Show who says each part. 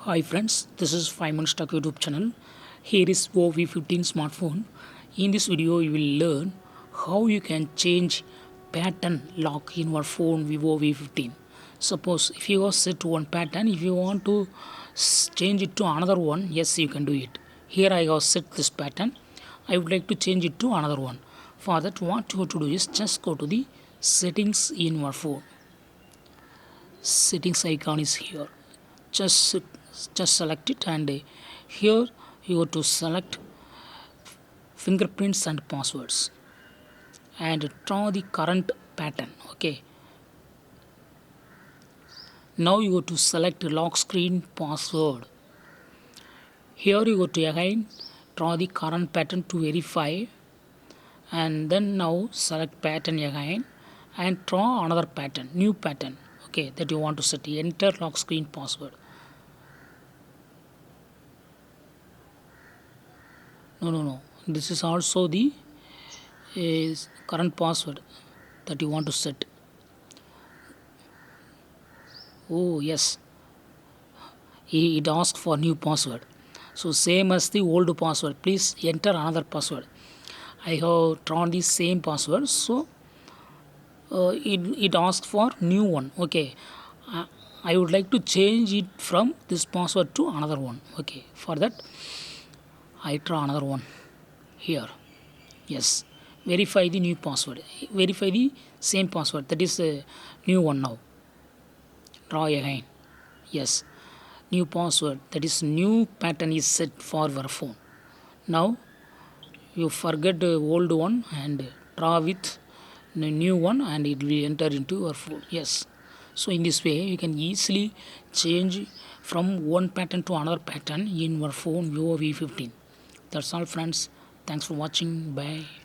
Speaker 1: Hi friends, this is 5 Minutes Talk YouTube channel. Here is Vivo V15 smartphone. In this video, you will learn how you can change pattern lock in your phone Vivo V15. Suppose if you have set one pattern, if you want to change it to another one, yes, you can do it. Here I have set this pattern. I would like to change it to another one. For that, what you have to do is just go to the settings in your phone. Settings icon is here. just just select it, and here you have to select fingerprints and passwords and draw the current pattern. Okay, now you go to select lock screen password. Here you go to again draw the current pattern to verify, and then now select pattern again and draw another pattern, new pattern, okay, that you want to set. Enter lock screen password. No, this is also the current password that you want to set. Oh yes, it asks for new password, so same as the old password, please enter another password. I have drawn the same password, so it asks for new one. Okay, uh, I would like to change it from this password to another one. Okay, for that I draw another one here. Yes, verify the new password, verify the same password, that is a new one. Now draw again. Yes, new password, that is new pattern is set for your phone. Now you forget the old one and draw with the new one, and it will enter into your phone. Yes, so in this way you can easily change from one pattern to another pattern in your phone Vivo V15. That's all friends, thanks for watching, bye.